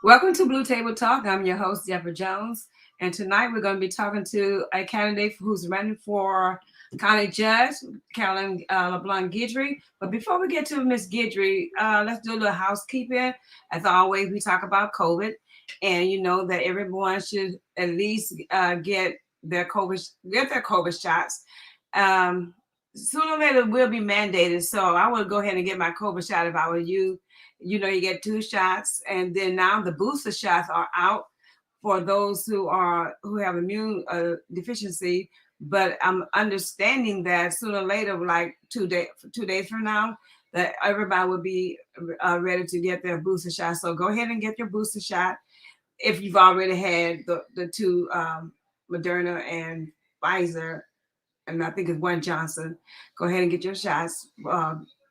Welcome to Blue Table Talk. I'm your host, Deborah Jones. And tonight we're going to be talking to a candidate who's running for county judge, Carolyn LeBlanc Guidry. But before we get to Miss Guidry, let's do a little housekeeping. As always, we talk about COVID. And you know that everyone should at least get their COVID shots. Um, Sooner or later, it will be mandated. So I would go ahead and get my COVID shot if I were you. You know, you get 2 shots, and then now the booster shots are out for those who have immune deficiency. But I'm understanding that sooner or later, like 2 days from now, that everybody will be ready to get their booster shot. So go ahead and get your booster shot if you've already had the two Moderna and Pfizer, and I think it's one Johnson. Go ahead and get your shots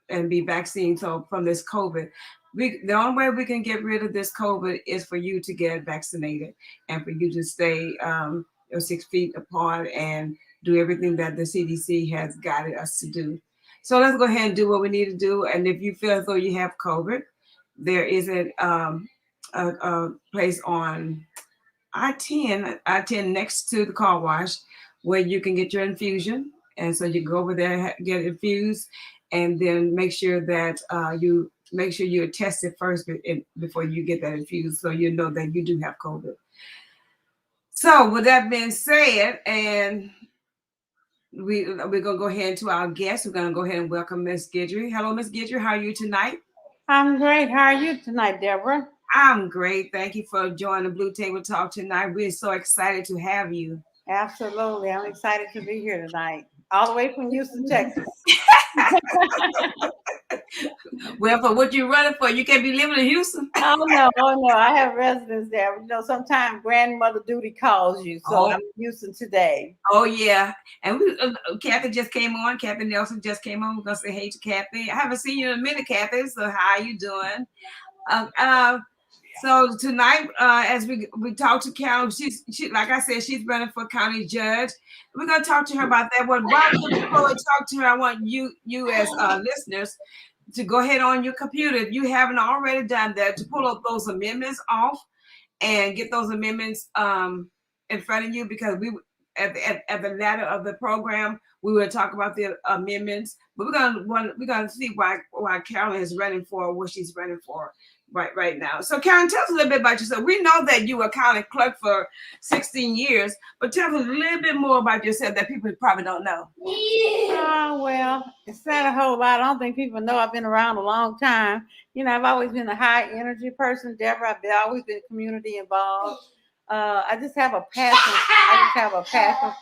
and be vaccinated. So from this COVID, the only way we can get rid of this COVID is for you to get vaccinated and for you to stay 6 feet apart and do everything that the CDC has guided us to do. So let's go ahead and do what we need to do. And if you feel as though you have COVID, there is a place on I-10 next to the car wash where you can get your infusion. And so you go over there, get infused, and then make sure that you're tested first before you get that infused, so you know that you do have COVID. So with that being said, and we're gonna go ahead to our guest. We're gonna go ahead and welcome Miss Guidry. Hello, Miss Guidry. How are you tonight? I'm great. How are you tonight, Deborah? I'm great. Thank you for joining the Blue Table Talk tonight. We're so excited to have you. Absolutely. I'm excited to be here tonight, all the way from Houston, Texas. Well, for what you're running for, you can't be living in Houston. Oh no. I have residence there. You know, sometimes grandmother duty calls you, so I'm in Houston today. Oh yeah, and Kathy just came on. Kathy Nelson just came on. We're gonna say hey to Kathy. I haven't seen you in a minute, Kathy. So how are you doing? So tonight, as we talk to Carol, she like I said, she's running for county judge. We're gonna talk to her about that. But before we talk to her, I want you as listeners to go ahead on your computer, if you haven't already done that, to pull up those amendments off and get those amendments in front of you, because we at the latter of the program we will talk about the amendments. But we're gonna see why Carolyn is running for what she's running for right now. So Karen, tell us a little bit about yourself. We know that you were county clerk for 16 years, but tell us a little bit more about yourself that people probably don't know. Well, it's not a whole lot. I don't think people know I've been around a long time. You know, I've always been a high energy person, Deborah. I've always been community involved. I just have a passion.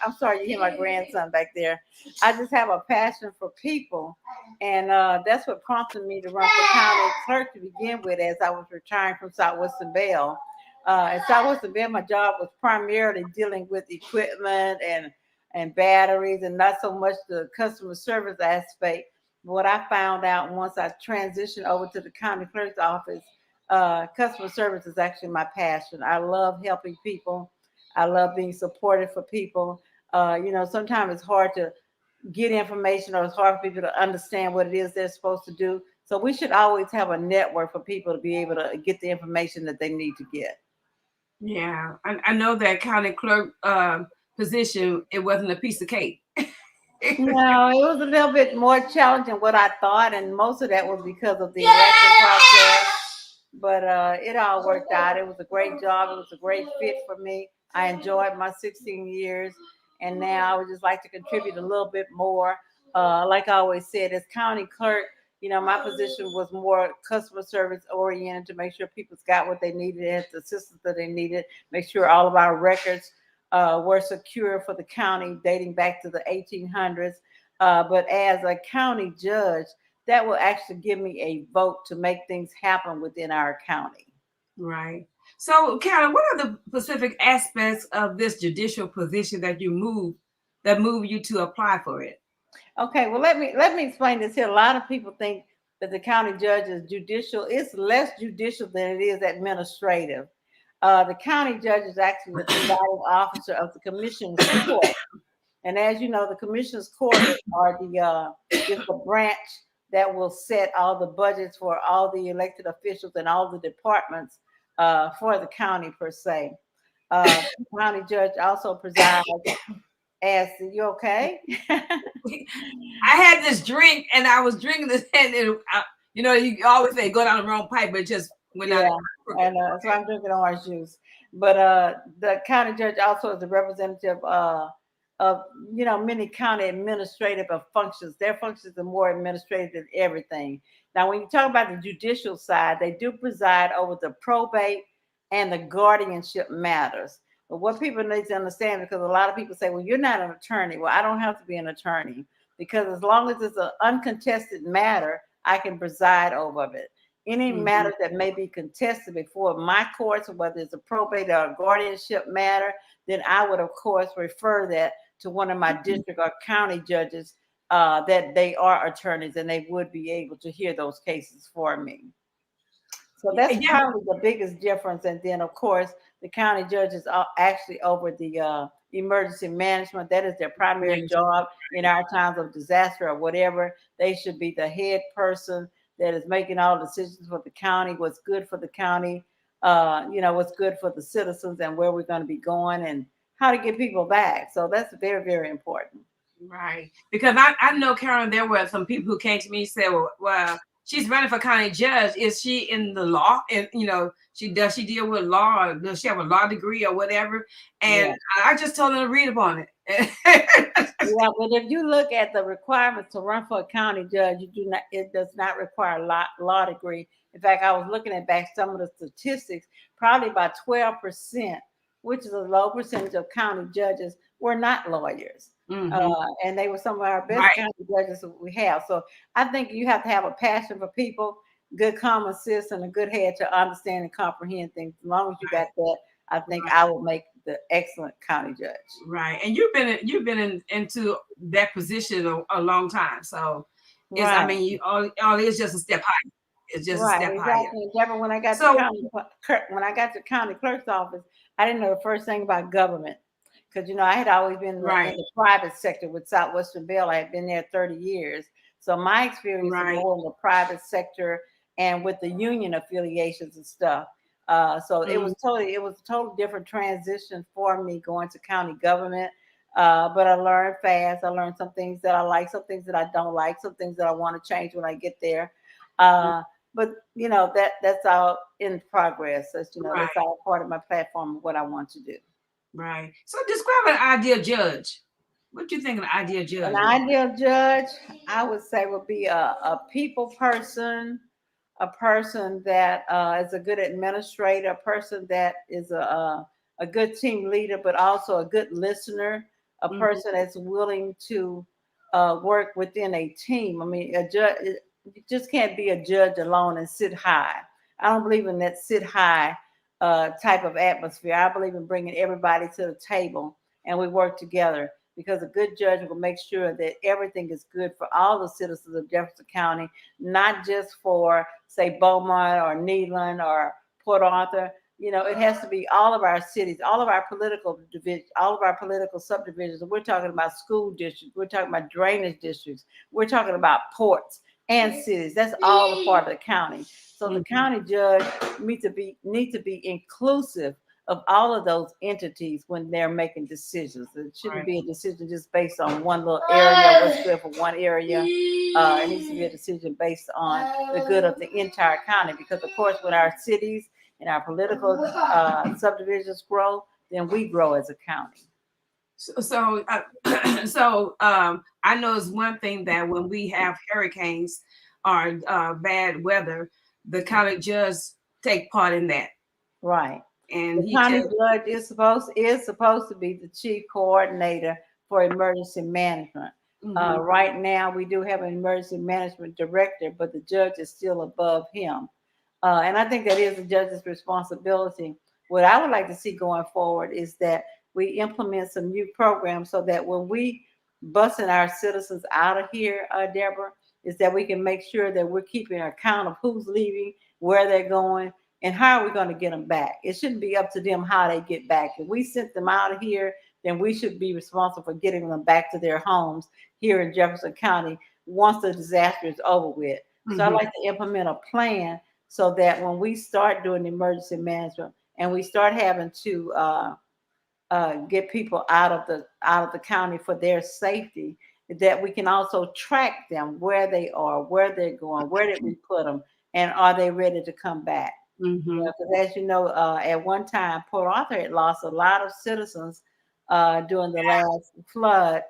I'm sorry, you hear my grandson back there. I just have a passion for people. And that's what prompted me to run for county clerk to begin with, as I was retiring from Southwestern Bell. At Southwestern Bell, my job was primarily dealing with equipment and batteries, and not so much the customer service aspect. But what I found out once I transitioned over to the county clerk's office, customer service is actually my passion. I love helping people. I love being supportive for people. You know, sometimes it's hard to get information, or it's hard for people to understand what it is they're supposed to do. So we should always have a network for people to be able to get the information that they need to get. Yeah, I know that county clerk position, it wasn't a piece of cake. No, it was a little bit more challenging than what I thought, and most of that was because of the election process. But it all worked out. It was a great job. It was a great fit for me. I enjoyed my 16 years, and now I would just like to contribute a little bit more. Like I always said, as county clerk, you know, my position was more customer service oriented, to make sure people's got what they needed, had the assistance that they needed, make sure all of our records were secure for the county dating back to the 1800s. But as a county judge, that will actually give me a vote to make things happen within our county. Right. So, Carolyn, what are the specific aspects of this judicial position that move you to apply for it? Okay, well, let me explain this here. A lot of people think that the county judge is judicial. It's less judicial than it is administrative. The county judge is actually the presiding officer of the commission's court. And as you know, the commissioners court is the branch that will set all the budgets for all the elected officials and all the departments for the county per se. The county judge also presides as, you okay? I had this drink and I was drinking this, and you always say go down the wrong pipe, but it just went down Yeah, crooked. and so I'm drinking orange juice. But the county judge also is a representative of many county administrative of functions. Their functions are more administrative than everything. Now, when you talk about the judicial side, they do preside over the probate and the guardianship matters. But what people need to understand, because a lot of people say, "Well, you're not an attorney." Well, I don't have to be an attorney because as long as it's an uncontested matter, I can preside over it. Any Mhm. matter that may be contested before my courts, whether it's a probate or a guardianship matter, then I would, of course, refer that to one of my district or county judges that they are attorneys and they would be able to hear those cases for me. So that's Yeah, probably the biggest difference. And then, of course, the county judges are actually over the emergency management. That is their primary manage. job in our times of disaster or whatever. They should be the head person that is making all decisions for the county, what's good for the county, what's good for the citizens and where we're going to be going and how to get people back. So that's very, very important. Right. Because I know, Carolyn, there were some people who came to me and said, well, she's running for county judge. Is she in the law? And, she deal with law? Or does she have a law degree or whatever? And Yeah. I just told her to read upon it. Yeah, but if you look at the requirements to run for a county judge, you do not. It does not require a law degree. In fact, I was looking at back some of the statistics. Probably about 12%, which is a low percentage of county judges, were not lawyers, Hmm. and they were some of our best Right. county judges that we have. So I think you have to have a passion for people, good common sense, and a good head to understand and comprehend things. As long as you got that, I think Right. I will make the excellent county judge. Right. And you've been into that position a long time. So I Right. mean, all is just a step higher. It's just a Right, step higher. exactly. Deborah, when I got to So when I got to county clerk's office, I didn't know the first thing about government because I had always been in right, the private sector with Southwestern Bell. I had been there 30 years, so my experience is right. more in the private sector and with the union affiliations and stuff. So Mm, it was a totally different transition for me going to county government. But I learned fast. I learned some things that I like, some things that I don't like, some things that I want to change when I get there. mm, But that's all in progress. That's right, all part of my platform of what I want to do. right. So describe an ideal judge. What do you think an ideal An judge is? ideal judge, I would say, would be a people person, a person that is a good administrator, a person that is a good team leader, but also a good listener, a Mhm. person that's willing to work within a team. I mean, a judge, you just can't be a judge alone and sit high. I don't believe in that sit high type of atmosphere. I believe in bringing everybody to the table and we work together because a good judge will make sure that everything is good for all the citizens of Jefferson County, not just for, say, Beaumont or Neyland or Port Arthur. It has to be all of our cities, all of our political divisions, all of our political subdivisions. We're talking about school districts. We're talking about drainage districts. We're talking about ports and cities. That's all a part of the county. So the Mhm. county judge need to be inclusive of all of those entities when they're making decisions. It shouldn't Right, be a decision just based on one little area, what's good for one area. It needs to be a decision based on the good of the entire county. Because of course, when our cities and our political subdivisions grow, then we grow as a county. I know it's one thing that when we have hurricanes or bad weather, the county judge take part in that, Right. and The he county tell. judge is supposed to be the chief coordinator for emergency management. Mhm. Right now, we do have an emergency management director, but the judge is still above him. And I think that is the judge's responsibility. What I would like to see going forward is that we implement some new programs so that when we busing our citizens out of here, Deborah, is that we can make sure that we're keeping account of who's leaving, where they're going, and how are we going to get them back. It shouldn't be up to them how they get back. If we sent them out of here, then we should be responsible for getting them back to their homes here in Jefferson County. once the disaster is over with. So I Mm-hmm. like to implement a plan so that when we start doing emergency management and we start having to get people out of the county for their safety, that we can also track them where they are, where they're going, where did we put them, and are they ready to come back? Mm-hmm. Yeah, because as you know, at one time, Port Arthur had lost a lot of citizens during the last flood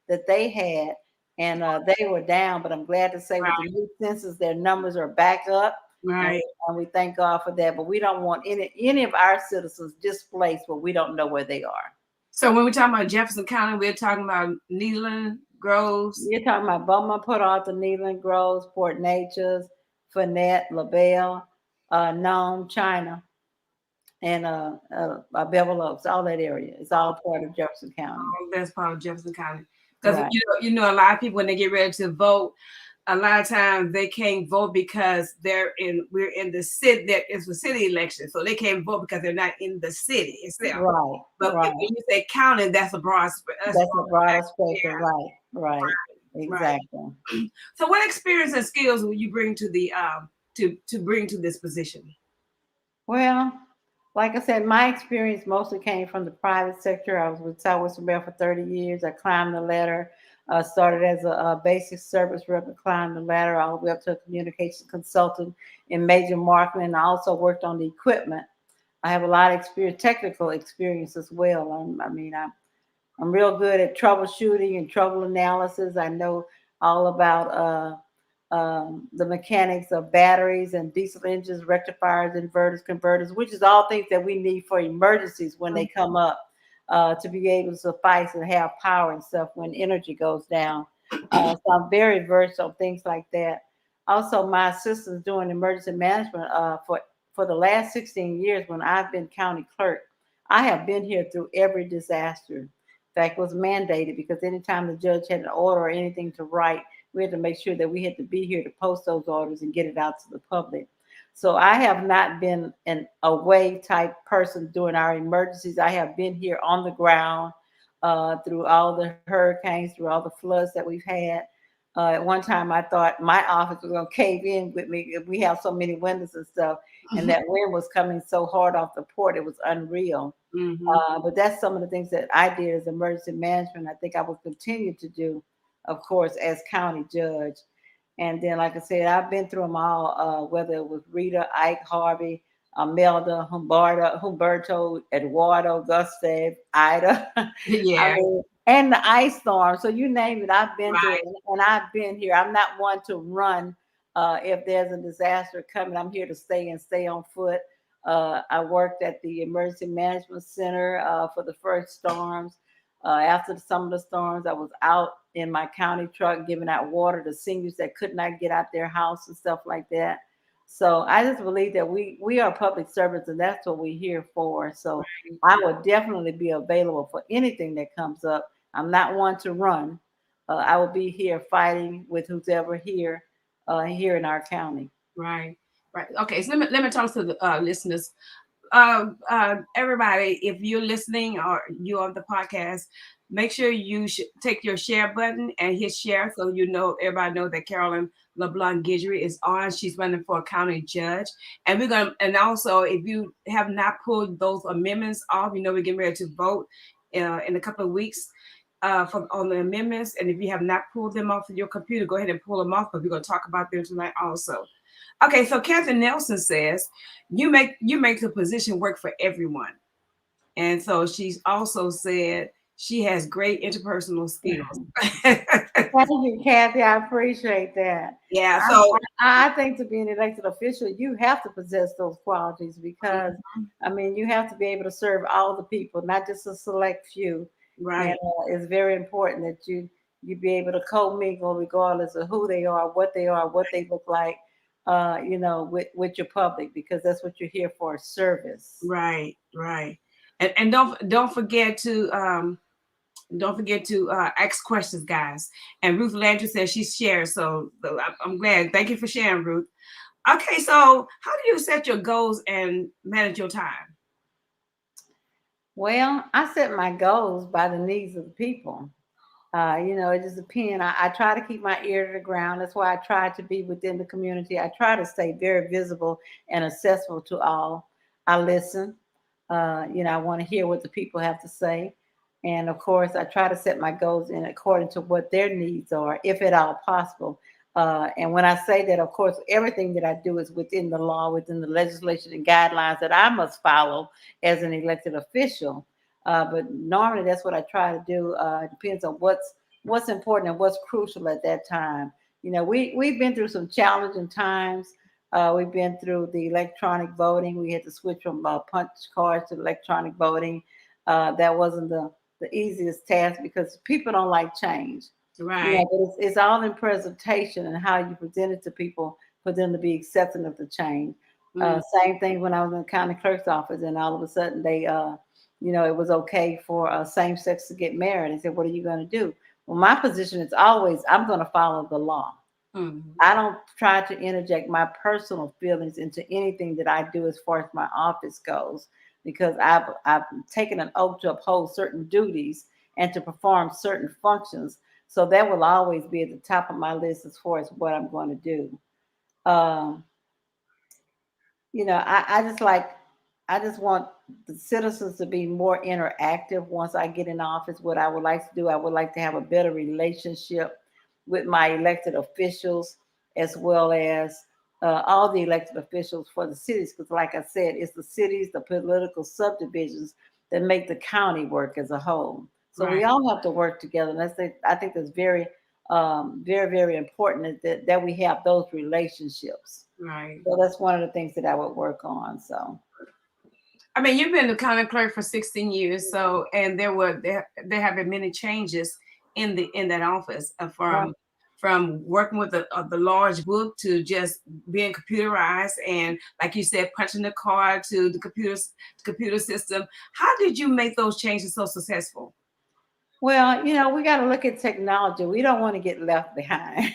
that they had, and they were down. But I'm glad to say, with the new census, their numbers are back up, and Right. we thank God for that. But we don't want any of our citizens displaced, but we don't know where they are. So when we're talking about Jefferson County, we're talking about Neyland, Groves. You're talking about Beaumont, Port Arthur, Neyland, Groves, Port Neches, Fournette, LaBelle, Nome, China, and Beverly Oaks, all that area. It's all part of Jefferson County. That's part of Jefferson County. Because Right, you know, a lot of people when they get ready to vote, a lot of times they can't vote because we're in the city, that is a city election. So they can't vote because they're not in the city itself. right, But when right. you say county, that's a broad that's That's a broad. broader spectrum. Yeah, Right, right, right. exactly. So what experience and skills will you bring to the to bring to this position? Well, like I said, my experience mostly came from the private sector. I was with Southwest Bell for 30 years. I climbed the ladder, started as a basic service rep and climbed the ladder all the way up to a communication consultant in major marketing. I also worked on the equipment. I have a lot of experience, technical experience as well. I'm real good at troubleshooting and trouble analysis. I know all about the mechanics of batteries and diesel engines, rectifiers, inverters, converters, which is all things that we need for emergencies when they come up, to be able to suffice and have power and stuff when energy goes down. So I'm very versed on things like that. Also, my assistance doing emergency management for the last 16 years when I've been county clerk. I have been here through every disaster. In fact, it was mandated because anytime the judge had an order or anything to write, we had to make sure that we had to be here to post those orders and get it out to the public. So I have not been an away type person during our emergencies. I have been here on the ground through all the hurricanes, through all the floods that we've had. At one time, I thought my office was going to cave in with me if we have so many windows and stuff, and that wind was coming so hard off the port, it was unreal. Mm-hmm. But that's some of the things that I did as emergency management. I think I will continue to do, of course, as county judge. And then, like I said, I've been through them all, whether it was Rita, Ike, Harvey, Melda, Humberto, Eduardo, Gustav, Ida. I Yeah. mean, and the ice storm. So you name it, I've been through Right. it, and I've been here. I'm not one to run if there's a disaster coming. I'm here to stay and stay on foot. I worked at the Emergency Management Center for the first storms. After some of the storms, I was out in my county truck giving out water to seniors that could not get out their house and stuff like that. So I just believe that we are public servants and that's what we're here for. So I would definitely be available for anything that comes up. I'm not one to run. I will be here fighting with who's ever here, here in our county. Right. Right. Okay. So let me talk to the listeners. Everybody, if you're listening or you're on the podcast, make sure you take your share button and hit share so you know everybody know that Carolyn LeBlanc Guidry is on. She's running for a county judge, and we're gonna. And also, if you have not pulled those amendments off, you know we're getting ready to vote in a couple of weeks. On the amendments, and if you have not pulled them off of your computer, go ahead and pull them off because we're going to talk about them tonight also. Okay, so Kathy Nelson says you make the position work for everyone. And so she's also said she has great interpersonal skills. Thank you, Kathy. I appreciate that. Yeah, so I think to be an elected official, you have to possess those qualities because, I mean, you have to be able to serve all the people, not just a select few. And right, it's very important that you be able to co-mingle regardless of who they are, what they look like, with your public because that's what you're here for, service. right, right. And don't forget to ask questions, guys. And Ruth Landry says she shares, so I'm glad. Thank you for sharing, Ruth. Okay, so how do you set your goals and manage your time? Well, I set my goals by the needs of the people. It just depends. I try to keep my ear to the ground. That's why I try to be within the community. I try to stay very visible and accessible to all. I listen. I want to hear what the people have to say. And of course, I try to set my goals in according to what their needs are, if at all possible. And when I say that, of course, everything that I do is within the law, within the legislation and guidelines that I must follow as an elected official. But normally, that's what I try to do. It depends on what's important and what's crucial at that time. We've been through some challenging times. We've been through the electronic voting. We had to switch from punch cards to electronic voting. That wasn't the easiest task because people don't like change. Right. But it's all in presentation and how you present it to people for them to be accepting of the change. Mm, Same thing when I was in the county clerk's office, and all of a sudden it was okay for same sex to get married. They said, "What are you going to do?" Well, my position is always I'm going to follow the law. mm, I don't try to interject my personal feelings into anything that I do as far as my office goes, because I've taken an oath to uphold certain duties and to perform certain functions. So that will always be at the top of my list as far as what I'm going to do. Um, I just want the citizens to be more interactive once I get in office. What I would like to do, I would like to have a better relationship with my elected officials, as well as all the elected officials for the cities. Because, like I said, it's the cities, the political subdivisions that make the county work as a whole. So right. we all have to work together. And I think that's very, very, very important that we have those relationships. Right. So that's one of the things that I would work on. So I mean, you've been the county clerk for 16 years, so and there have been many changes in that office right. from working with the large book to just being computerized and like you said, punching the card to the computer system. How did you make those changes so successful? Well, we got to look at technology. We don't want to get left behind.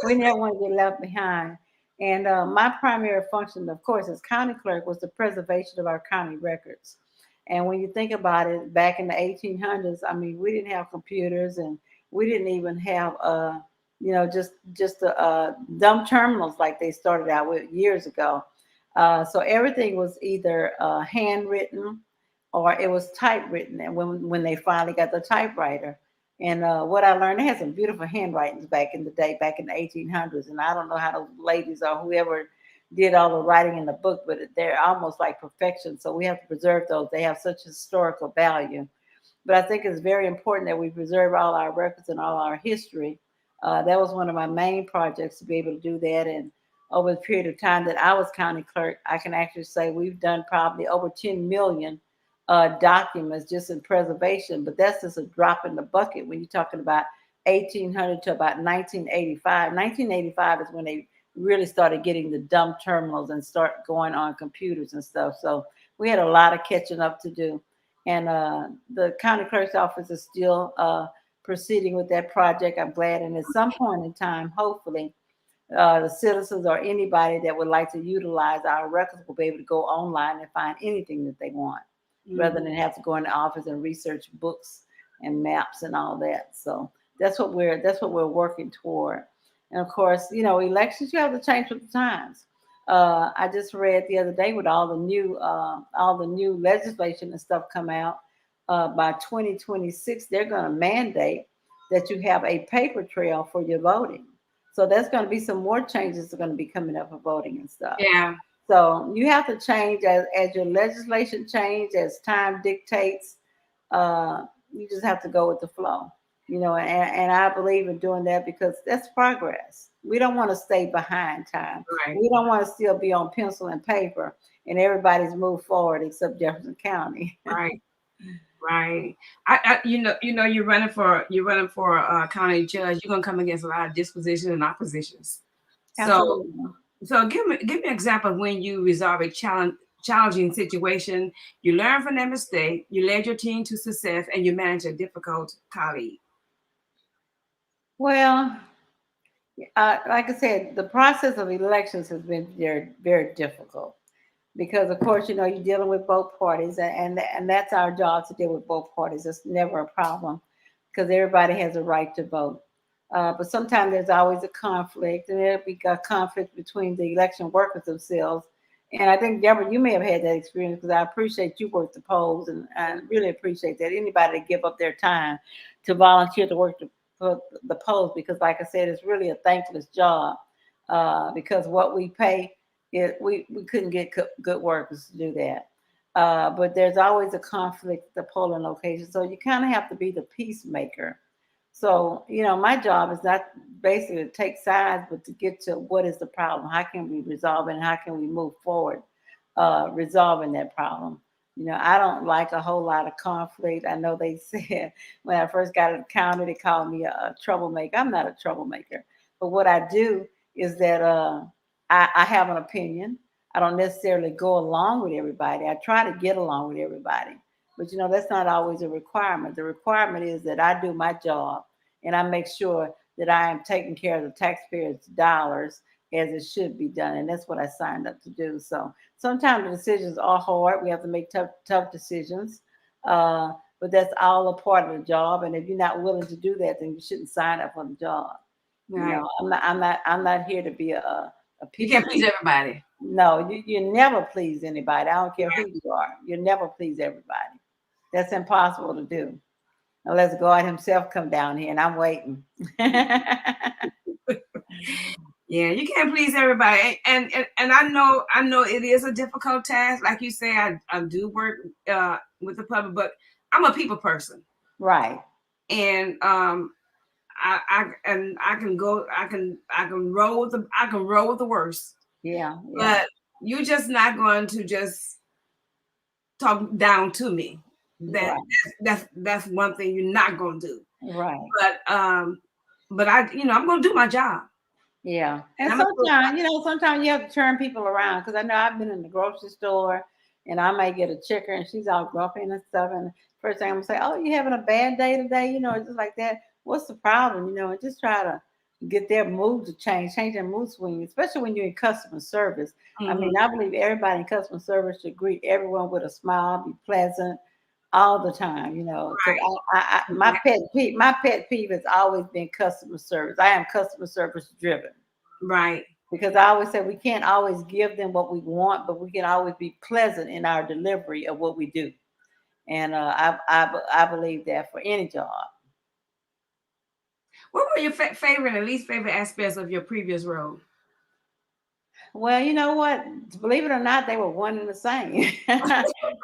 We never want to get left behind. And my primary function, of course, as county clerk was the preservation of our county records. And when you think about it, back in the 1800s, I mean, we didn't have computers, and we didn't even have, just the dumb terminals like they started out with years ago. So everything was either handwritten or it was typewritten. And when they finally got the typewriter, and what I learned, they had some beautiful handwritings back in the day, back in the 1800s. And I don't know how those ladies or whoever did all the writing in the book, but they're almost like perfection. So we have to preserve those. They have such historical value. But I think it's very important that we preserve all our records and all our history. That was one of my main projects to be able to do that. And over the period of time that I was county clerk, I can actually say we've done probably over 10 million documents just in preservation. But that's just a drop in the bucket when you're talking about 1800 to about 1985. 1985 is when they really started getting the dumb terminals and start going on computers and stuff. So we had a lot of catching up to do. And the county clerk's office is still proceeding with that project. I'm glad. And at some point in time, hopefully, the citizens or anybody that would like to utilize our records will be able to go online and find anything that they want, rather Mhm. than have to go in the office and research books and maps and all that. So that's what we're working toward. And of course, elections, you have to change with the times. I just read the other day with all the new legislation and stuff come out. By 2026, they're going to mandate that you have a paper trail for your voting. So there's going to be some more changes that are going to be coming up for voting and stuff. Yeah. So you have to change as your legislation change, as time dictates. You just have to go with the flow, and I believe in doing that because that's progress. We don't want to stay behind time. Right. We don't want to still be on pencil and paper and everybody's moved forward except Jefferson County. Right. Right. You're running for a county judge. You're gonna come against a lot of dispositions and oppositions. So Absolutely. so give me an example of when you resolve a challenging situation. You learn from that mistake. You led your team to success, and you manage a difficult colleague. Well, like I said, the process of elections has been very, very difficult because, of course, you're dealing with both parties, and that's our job to deal with both parties. It's never a problem. because everybody has a right to vote. But sometimes there's always a conflict, and there'll be a conflict between the election workers themselves. And I think, Deborah, you may have had that experience because I appreciate you work the polls, and I really appreciate that. Anybody that give up their time to volunteer to work for the polls, because, like I said, it's really a thankless job because what we pay, we couldn't get good workers to do that. But there's always a conflict at the polling location. So you kind of have to be the peacemaker. So, my job is not basically to take sides, but to get to what is the problem? How can we resolve it? And how can we move forward resolving that problem? I don't like a whole lot of conflict. I know they said when I first got to the county, they called me a troublemaker. I'm not a troublemaker. But what I do is that I have an opinion. I don't necessarily go along with everybody. I try to get along with everybody. But that's not always a requirement. The requirement is that I do my job and I make sure that I am taking care of the taxpayers' dollars as it should be done. And that's what I signed up to do. So sometimes the decisions are hard. We have to make tough decisions. Uh, but that's all a part of the job. And if you're not willing to do that, then you shouldn't sign up for the job. Right. I'm not here to be a You people. can't please everybody. No, you never please anybody. I don't care who you are. You never please everybody. That's impossible to do unless God Himself come down here, and I'm waiting. Yeah, you can't please everybody, and I know it is a difficult task. Like you say, I do work with the public, but I'm a people person, Right. and I can go, I can roll with the worst, Yeah. Yeah. but you're just not going to just talk down to me. That Right. that's one thing you're not going to do. Right. But I'm going to do my job. Yeah. And I'm gonna do sometimes you have to turn people around because I know I've been in the grocery store and I might get a chicker and she's all grumpy and stuff. And first thing I'm gonna say, "Oh, you having a bad day today?" Just like that. What's the problem? And just try to get their mood to change their mood swing, especially when you're in customer service. I Mhm. mean, I believe everybody in customer service should greet everyone with a smile, be pleasant all the time. Because Right. my pet peeve has always been customer service. I am customer service driven Right. because I always say we can't always give them what we want, but we can always be pleasant in our delivery of what we do. And I believe that for any job. What were your favorite and least favorite aspects of your previous role? Well, you know what? Believe it or not, they were one and the same.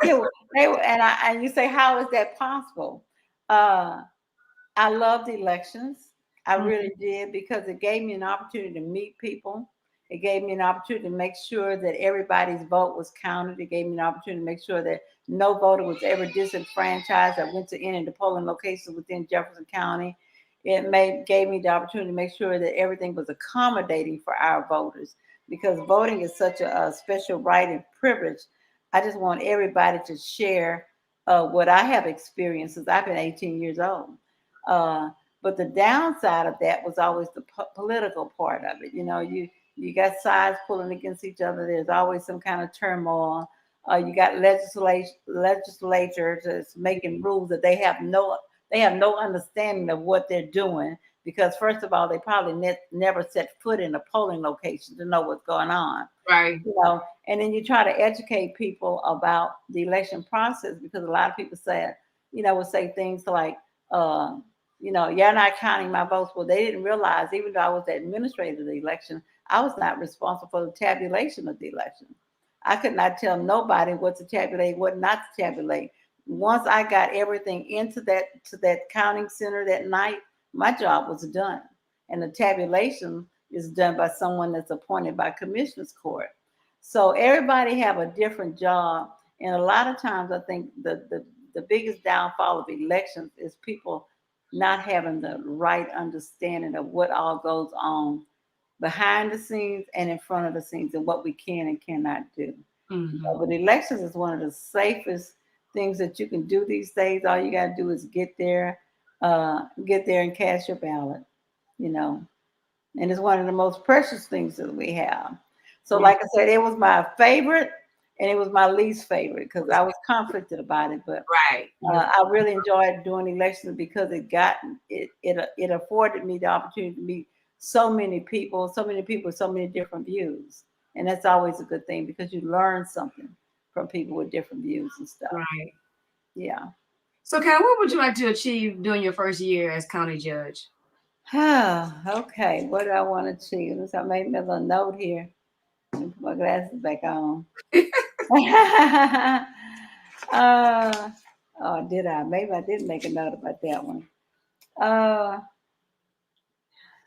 They were, and you say, how is that possible? Uh, I loved elections. I Mhm. really did because it gave me an opportunity to meet people. It gave me an opportunity to make sure that everybody's vote was counted. It gave me an opportunity to make sure that no voter was ever disenfranchised. I went to any of the polling locations within Jefferson County. Gave me the opportunity to make sure that everything was accommodating for our voters because voting is such a special right and privilege. I just want everybody to share what I have experienced since I've been 18 years old. Uh, but the downside of that was always the political part of it. You got sides pulling against each other. There's always some kind of turmoil. You got legislatures that's making rules that they have no understanding of what they're doing because first of all, they probably never set foot in a polling location to know what's going on. Right. And then you try to educate people about the election process because a lot of people will say things like, uh, you're not counting my votes. Well, they didn't realize, even though I was the administrator of the election, I was not responsible for the tabulation of the election. I could not tell nobody what to tabulate, what not to tabulate. Once I got everything into that counting center that night, my job was done. And the tabulation is done by someone that's appointed by commissioner's court. So everybody have a different job. And a lot of times I think the biggest downfall of elections is people not having the right understanding of what all goes on behind the scenes and in front of the scenes and what we can and cannot do. Mhm. But elections is one of the safest things that you can do these days. All you got to do is get there and cast your ballot, you know, and it's one of the most precious things that we have. So, Yeah. like I said, it was my favorite. and it was my least favorite because I was conflicted about it. But Right. I really enjoyed doing elections because it afforded me the opportunity to meet so many people, so many different views, and that's always a good thing because you learn something from people with different views and stuff. Right. Yeah. So, Karen, what would you like to achieve during your first year as county judge? Okay. What do I want to achieve? I made me a little note here. Let me put my glasses back on. uh, oh, did I? Maybe I did make a note about that one. Uh,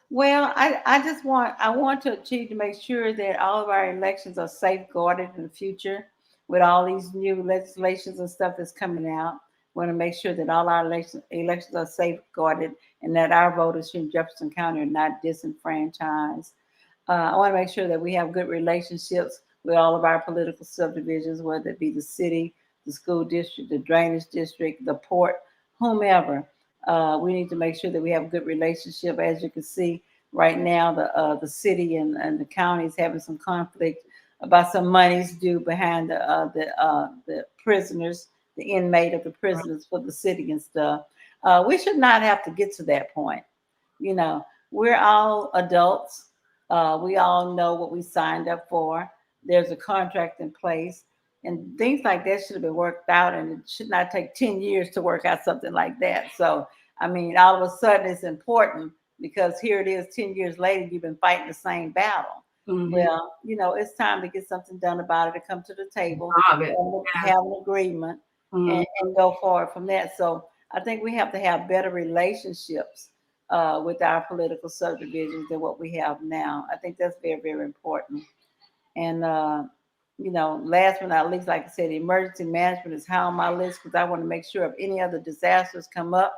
well, I want to achieve to make sure that all of our elections are safeguarded in the future with all these new legislations and stuff that's coming out. Want to make sure that all our elections are safeguarded and that our voters here in Jefferson County are not disenfranchised. I want to make sure that we have good relationships with all of our political subdivisions, whether it be the city, the school district, the drainage district, the port, whomever. We need to make sure that we have a good relationship. As you can see right now, the city and the county is having some conflict about some monies due behind the prisoners, the inmate of the prisoners for the city and stuff. We should not have to get to that point. You know, we're all adults. We all know what we signed up for. There's a contract in place, and things like that should have been worked out. And it should not take 10 years to work out something like that. So, I mean, all of a sudden it's important because here it is 10 years later, you've been fighting the same battle. Mm-hmm. Well, it's time to get something done about it, to come to the table, Love it. have an agreement, Mm-hmm. and go forward from that. So I think we have to have better relationships with our political subdivisions than what we have now. I think that's very, very important. And, last but not least, like I said, emergency management is high on my list because I want to make sure if any other disasters come up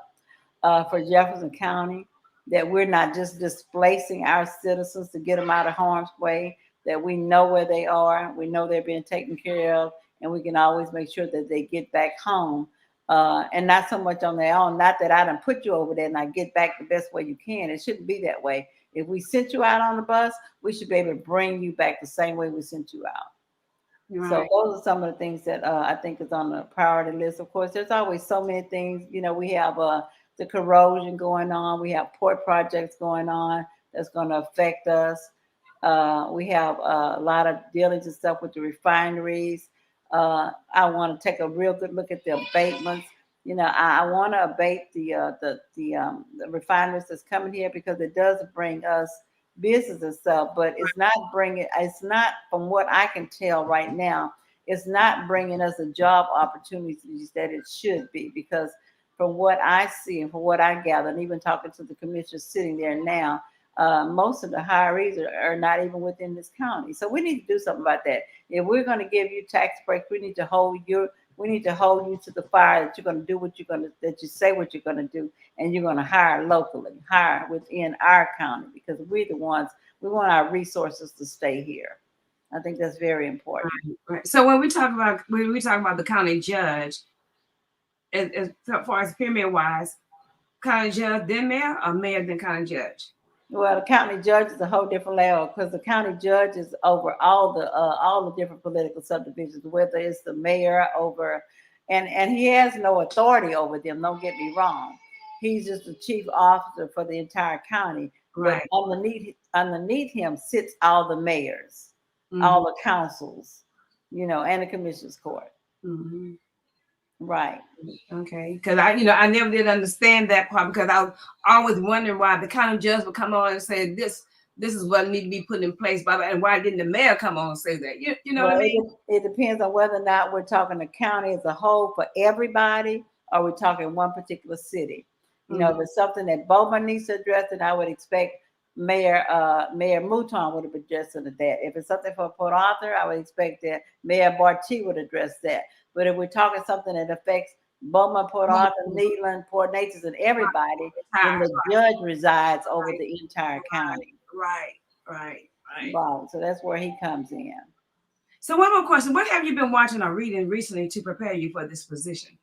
for Jefferson County, that we're not just displacing our citizens to get them out of harm's way, that we know where they are, we know they're being taken care of, and we can always make sure that they get back home and not so much on their own. Not that I done put you over there and I get back the best way you can. It shouldn't be that way. If we sent you out on the bus, we should be able to bring you back the same way we sent you out. Right. So those are some of the things that I think is on the priority list. Of course, there's always so many things. We have the corrosion going on. We have port projects going on that's going to affect us. We have a lot of dealings and stuff with the refineries. I want to take a real good look at the abatements. I want to abate the refineries that's coming here because it does bring us business and stuff, but it's not from what I can tell right now, it's not bringing us the job opportunities that it should be because from what I see and from what I gather, and even talking to the commissioners sitting there now, most of the hirees are not even within this county. So we need to do something about that. If we're going to give you tax breaks, we need to hold you to the fire that you're going to do that you say what you're going to do, and you're going to hire locally, hire within our county because we're the ones, we want our resources to stay here. I think that's very important. Right. So when we talk about the county judge, as far as pyramid wise, county judge then mayor or mayor then county judge? Well, the county judge is a whole different level because the county judge is over all the different political subdivisions, whether it's the mayor over, and he has no authority over them. Don't get me wrong, he's just the chief officer for the entire county. But Right. underneath him sits all the mayors, all the councils, and the commissioners court. Mm-hmm. Right. Okay, because I never did understand that part because I was always wondering why the county judge would come on and say this is what need to be put in place, blah, blah, and why didn't the mayor come on and say that? You know what I mean? It depends on whether or not we're talking the county as a whole for everybody, or we're talking one particular city. If it's something that Bowman needs to address, then I would expect Mayor Mouton would have addressed that. If it's something for Port Arthur, I would expect that Mayor Barchi would address that. But if we're talking something that affects Bowman, Port Arthur, Neyland, Port Neches, and everybody, then the judge resides over the entire county. Right. Right. So that's where he comes in. So one more question: what have you been watching or reading recently to prepare you for this position?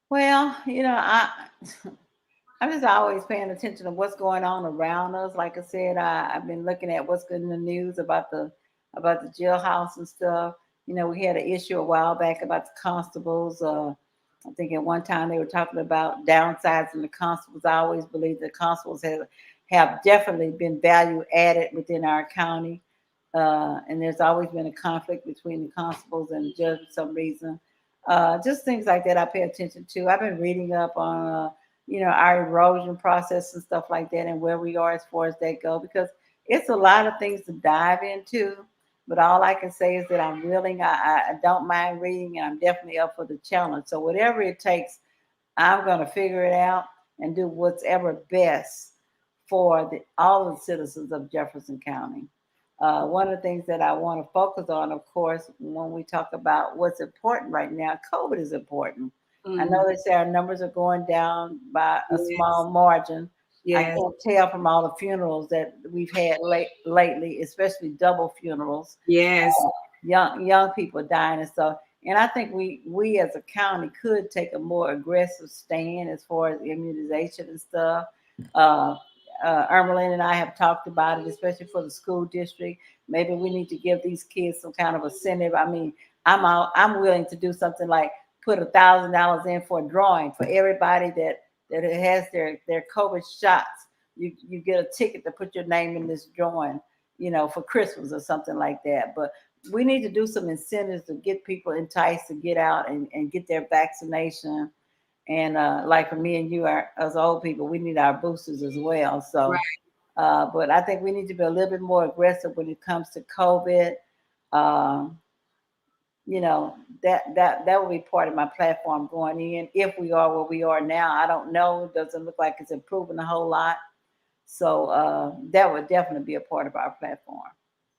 Well, I'm just always paying attention to what's going on around us. Like I said, I've been looking at what's in the news about the jailhouse and stuff. We had an issue a while back about the constables. I think at one time they were talking about downsizing the constables. I always believe the constables have definitely been value added within our county. And there's always been a conflict between the constables and the judge for some reason. Just things like that I pay attention to. I've been reading up on, our erosion process and stuff like that and where we are as far as that go because it's a lot of things to dive into. But all I can say is that I'm willing. I don't mind reading, and I'm definitely up for the challenge. So whatever it takes, I'm going to figure it out and do what's ever best for all the citizens of Jefferson County. One of the things that I want to focus on, of course, when we talk about what's important right now, COVID is important. I know Mm, they say our numbers are going down by a yes, small margin. I yes, can't tell from all the funerals that we've had lately, especially double funerals, yes, young people dying and stuff. And I think we as a county could take a more aggressive stand as far as immunization and stuff. Uh, Ermeline and I have talked about it, especially for the school district. Maybe we need to give these kids some kind of incentive. I mean, I'm willing to do something like put $1,000 in for a drawing for everybody that has their COVID shots. You get a ticket to put your name in this drawing, for Christmas or something like that. But we need to do some incentives to get people enticed to get out and get their vaccination. And like for me and you, as old people, we need our boosters as well. So, right, but I think we need to be a little bit more aggressive when it comes to COVID. Um, you know that will be part of my platform going in. If we are where we are now, I don't know. It doesn't look like it's improving a whole lot. So that would definitely be a part of our platform.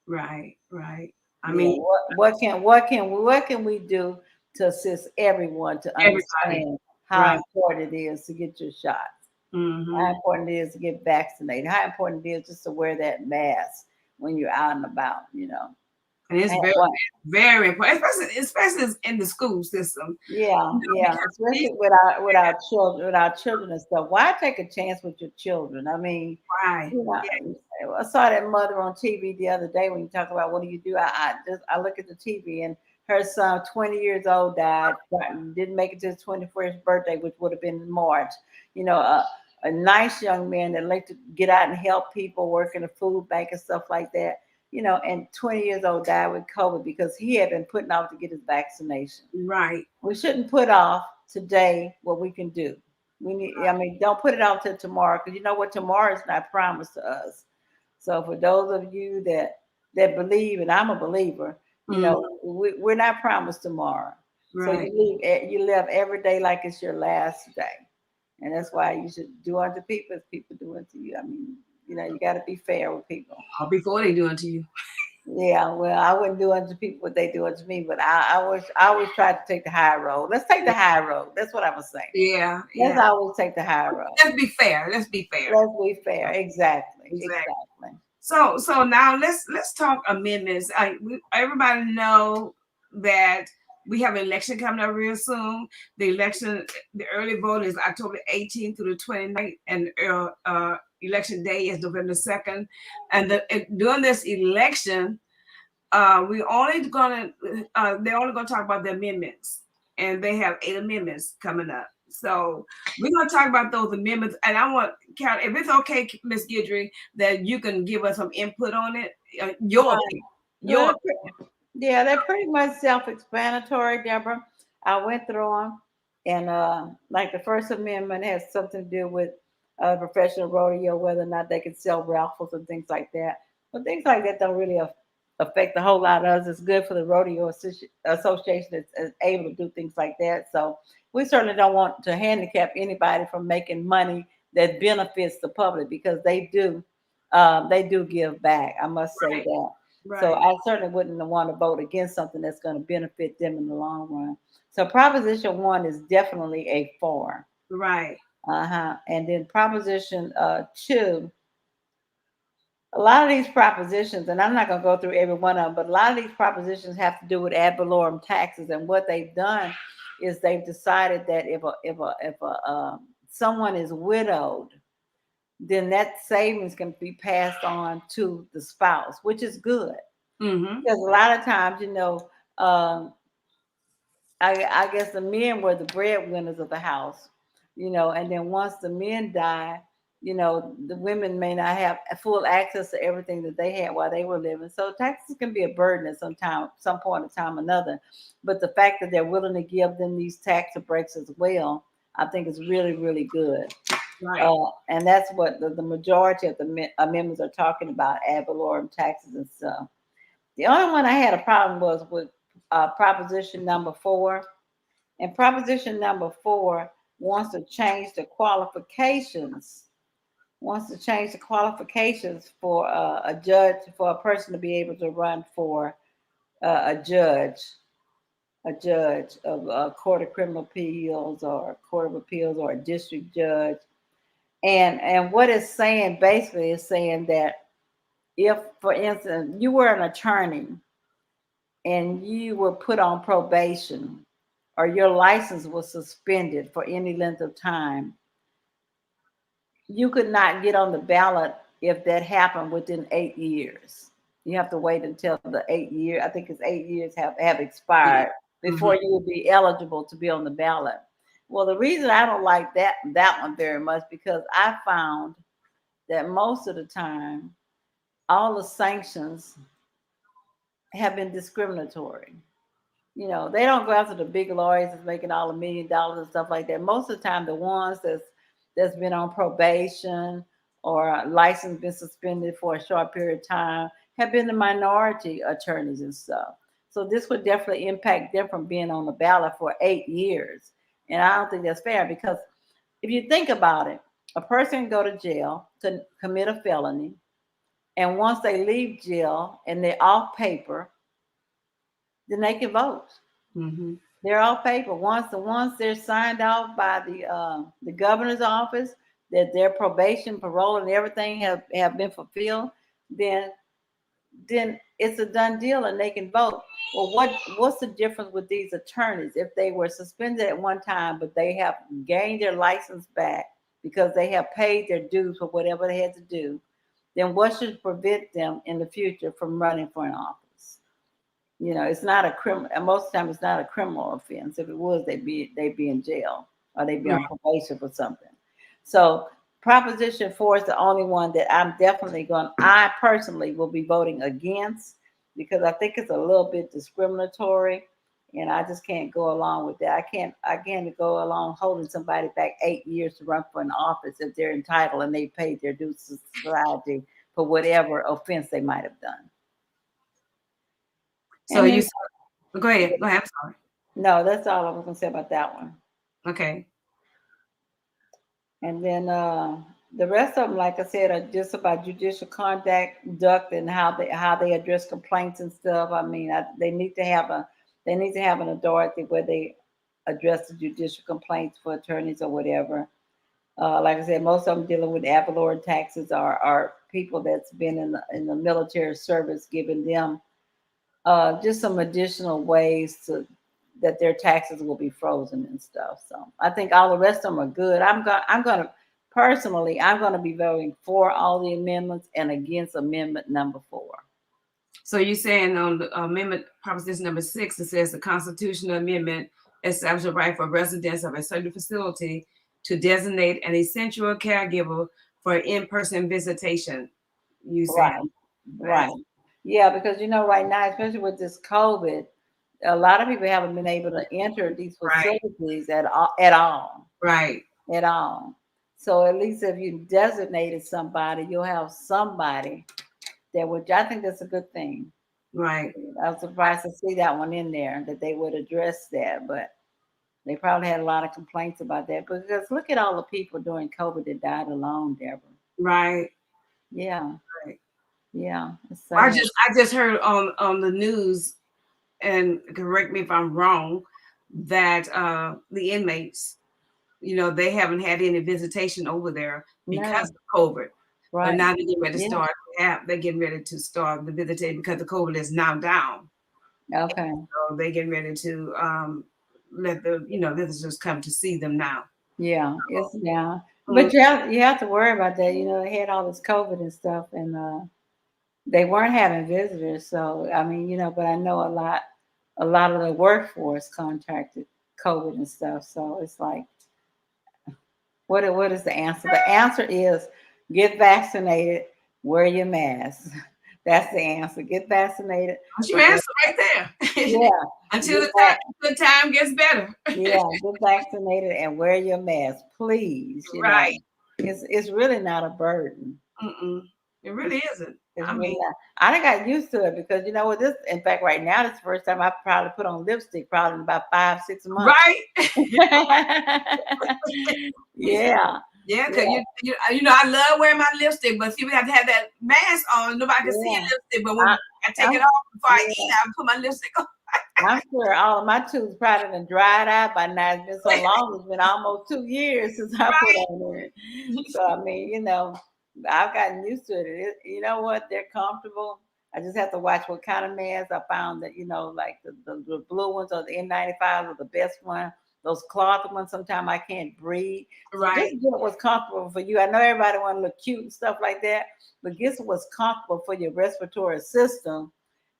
right, right. I Yeah. mean, What can we do to assist everyone to everybody, understand how right. important it is to get your shots, how Hmm. important it is to get vaccinated, how important it is just to wear that mask when you're out and about. And it's And very, what very important, especially in the school system. Yeah, yeah, Because these, especially with our children and stuff. Why take a chance with your children? I mean, right, you know, yeah, I saw that mother on TV the other day when you talk about what do you do. I look at the TV and her son, 20 years old, died. Didn't make it to his 21st birthday, which would have been in March. A nice young man that liked to get out and help people, work in a food bank and stuff like that. And 20 years old died with COVID because he had been putting off to get his vaccination. right, We shouldn't put off today what we can do. I mean, don't put it off till tomorrow because you know what? Tomorrow is not promised to us. So for those of you that believe, and I'm a believer, mm, we're not promised tomorrow. So right. you live every day like it's your last day, and that's why you should do unto people as people do unto you. I mean, you got to be fair with people. Or before they do it to you. Yeah, well, I wouldn't do unto people what they do unto me, but I always try to take the high road. Let's take the high road. That's what I was saying. Yeah, Let's yeah. always take the high road. Let's be fair. Let's be fair. Let's be fair. Exactly. Exactly. Exactly. So now let's talk amendments. Everybody know that we have an election coming up real soon. The early vote is October 18th through the 29th, and election day is November 2nd. And during this election, they're only gonna talk about the amendments, and they have 8 amendments coming up. So we're gonna talk about those amendments, and I want Carol, if it's okay, Miss Guidry, that you can give us some input on it, your Right. opinion, Well, your they're pretty much self-explanatory, Deborah. I went through them, and like the First Amendment has something to do with professional rodeo, whether or not they can sell raffles and things like that. But things like that don't really affect a whole lot of us. It's good for the rodeo association that's able to do things like that. So we certainly don't want to handicap anybody from making money that benefits the public because they do give back. I must say right, that. So right, I certainly wouldn't want to vote against something that's going to benefit them in the long run. So Proposition 1 is definitely a four. right. Uh-huh. And then Proposition 2, a lot of these propositions, and I'm not going to go through every one of them, but a lot of these propositions have to do with ad valorem taxes. And what they've done is they've decided that if someone is widowed, then that savings can be passed on to the spouse, which is good. Mm-hmm. Because a lot of times, Um, I guess the men were the breadwinners of the house, and then once the men die, the women may not have full access to everything that they had while they were living. So taxes can be a burden at some point in time or another. But the fact that they're willing to give them these tax breaks as well, I think is really, really good. Right. And that's what the majority of the amendments are talking about, ad valorem taxes and stuff. The only one I had a problem was with Proposition number 4. And Proposition number 4 wants to change the qualifications, for a judge, for a person to be able to run for a judge of a court of criminal appeals or a court of appeals or a district judge. And what it's saying basically is saying that if, for instance, you were an attorney and you were put on probation or your license was suspended for any length of time, you could not get on the ballot if that happened within 8 years. You have to wait until the 8 year, I think it's 8 years have expired Mm-hmm. before you would be eligible to be on the ballot. Well, the reason I don't like that one very much because I found that most of the time all the sanctions have been discriminatory. They don't go after the big lawyers that's making all $1 million and stuff like that. Most of the time, the ones that's been on probation or license been suspended for a short period of time have been the minority attorneys and stuff. So this would definitely impact them from being on the ballot for 8 years. And I don't think that's fair because if you think about it, a person can go to jail to commit a felony, and once they leave jail and they're off paper, then they can vote. Mm-hmm. They're off paper. Once they're signed off by the governor's office that their probation, parole, and everything have been fulfilled, then it's a done deal and they can vote. Well, what's the difference with these attorneys if they were suspended at one time, but they have gained their license back because they have paid their dues for whatever they had to do? Then what should prevent them in the future from running for an office? It's not a criminal. Most of the time, it's not a criminal offense. If it was, they'd be in jail or they'd be on Right. probation for something. So Proposition 4 is the only one that I personally will be voting against because I think it's a little bit discriminatory, and I just can't go along with that. I can't go along holding somebody back 8 years to run for an office if they're entitled and they paid their dues to society for whatever offense they might have done. So And you then said, go ahead. Go ahead. I'm sorry. no, that's all I was gonna say about that one. Okay. And then the rest of them, like I said, are just about judicial conduct and how they address complaints and stuff. I mean, they need to have an authority where they address the judicial complaints for attorneys or whatever. Like I said, most of them dealing with ad valorem taxes are people that's been in the military service, giving them just some additional ways that their taxes will be frozen and stuff. So I think all the rest of them are good. I'm gonna personally I'm gonna be voting for all the amendments and against amendment number 4. So you're saying on the amendment proposition number 6, it says the constitutional amendment establishes a right for residents of a certain facility to designate an essential caregiver for in-person visitation. You Right, saying right. that? Yeah, because right now, especially with this COVID, a lot of people haven't been able to enter these Right. facilities Right. at all. So at least if you designated somebody, you'll have somebody that would. I think that's a good thing. Right. I was surprised to see that one in there that they would address that, but they probably had a lot of complaints about that because look at all the people during COVID that died alone, Deborah. Right. Yeah, Right. yeah, it's I sad. just I just heard on the news, and correct me if I'm wrong, that the inmates, they haven't had any visitation over there because No, of COVID. But right. now they're getting ready to Yeah. start. Yeah, they're getting ready to start the visitation because the COVID is now down. Okay. So they're getting ready to let the visitors come to see them now. Yeah, it's now. Mm. But you have to worry about that. They had all this COVID and stuff, and they weren't having visitors. So I mean, but I know a lot. a lot of the workforce contracted COVID and stuff. So it's like, what is the answer? The answer is get vaccinated, wear your mask. That's the answer. Get vaccinated. That's your answer right there. Yeah. Until Get the back, time gets better. yeah, get vaccinated and wear your mask, please. Right. It's really not a burden. Mm-mm. It really isn't. It's I really mean, not. I done got used to it because you know what this in fact right now this is the first time I probably put on lipstick probably in about 5, 6 months. right? Yeah. Yeah, because Yeah. I love wearing my lipstick, but see, we have to have that mask on. Nobody can see your Yeah. lipstick, but when I, I take it I'm off before I eat, yeah. I put my lipstick on. I'm sure all of my tooth probably done dried out by now. It's been so long. It's been almost 2 years since I put Right. on it. So I mean, I've gotten used to it. You know what? They're comfortable. I just have to watch what kind of masks. I found that like the blue ones or the N95s are the best one. Those cloth ones, sometimes I can't breathe. So just Right. get what's comfortable for you. I know everybody want to look cute and stuff like that, but get what's comfortable for your respiratory system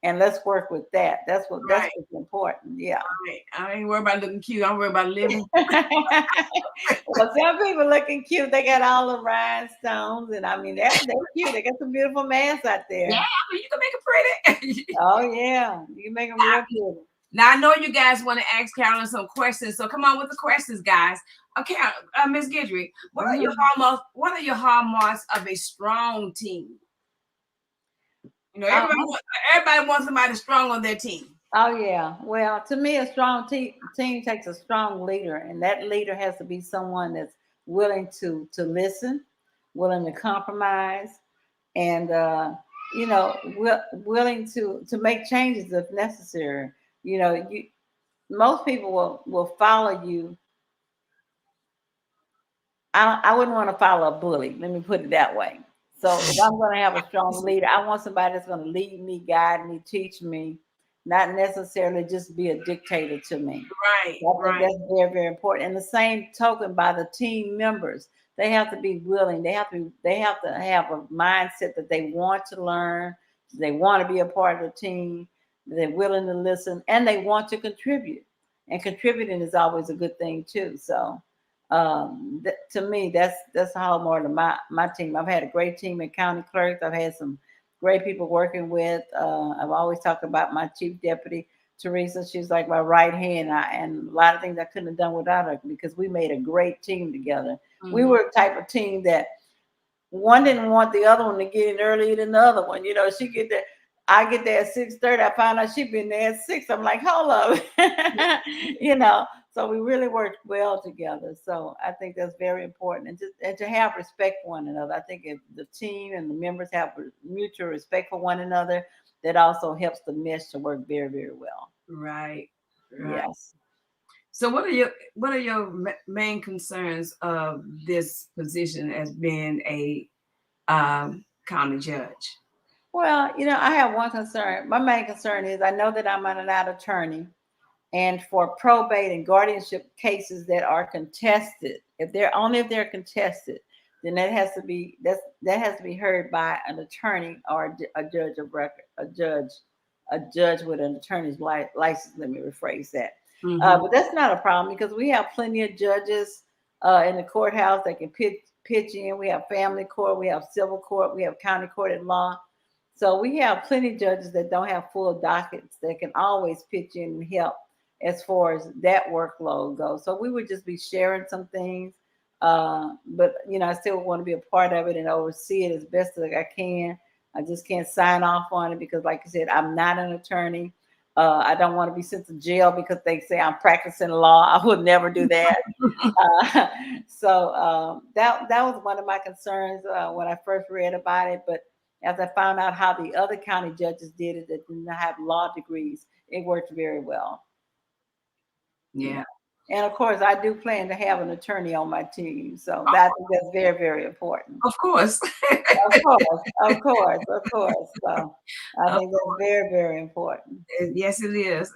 and let's work with that. That's Right. what's important. Yeah. Right. I ain't worried about looking cute. I'm worried about living. Well, some people looking cute. They got all the rhinestones, and I mean they're cute. They got some beautiful masks out Yeah, there. I mean, you can make it pretty. Oh yeah, you can make them real pretty. Now I know you guys want to ask Carolyn some questions, so come on with the questions, guys. Okay, Miss Gidry, Mhm. What are your hallmarks of a strong team? Uh, Everybody wants somebody strong on their team. oh yeah. Well, to me, a strong team takes a strong leader, and that leader has to be someone that's willing to listen, willing to compromise, and willing to make changes if necessary. You most people will follow you. I wouldn't want to follow a bully. Let me put it that way. So if I'm going to have a strong leader, I want somebody that's going to lead me, guide me, teach me, not necessarily just be a dictator to me. Right, So I think right, that's very, very important. And the same token by the team members, they have to be willing. They have to have a mindset that they want to learn, they want to be a part of the team, they're willing to listen, and they want to contribute. And contributing is always a good thing too. So to me, that's how more of my team. I've had a great team in county clerks. I've had some great people working with. I've always talked about my chief deputy Teresa. She's like my right hand, and a lot of things I couldn't have done without her because we made a great team together. We mm-hmm. were a type of team that one didn't want the other one to get in earlier than the other one. She get there. I get there at 6:30. I find out she been there at 6. I'm like, hold up. So we really worked well together. So I think that's very important. And to have respect for one another. I think if the team and the members have mutual respect for one another, that also helps the mesh to work very, very well. Right, right. Yes. So, what are your main concerns of this position as being a county judge? Well, I have one concern. My main concern is I know that I'm an out attorney. And for probate and guardianship cases that are contested, if they're contested, then that has to be heard by an attorney or a judge of record, a judge with an attorney's license. Let me rephrase that. Mm-hmm. But that's not a problem because we have plenty of judges in the courthouse that can pitch in. We have family court, we have civil court, we have county court at law. So we have plenty of judges that don't have full dockets that can always pitch in and help as far as that workload goes. So we would just be sharing some things. But I still want to be a part of it and oversee it as best as I can. I just can't sign off on it because, like I said, I'm not an attorney. I don't want to be sent to jail because they say I'm practicing law. I would never do that. Uh, so that was one of my concerns when I first read about it. But as I found out how the other county judges did it that did not have law degrees, it worked very well. Yeah. And of course, I do plan to have an attorney on my team. So I think that's very, very important. Of course. Of course, of course, of course. So I Of think that's very, very important. Yes, it is.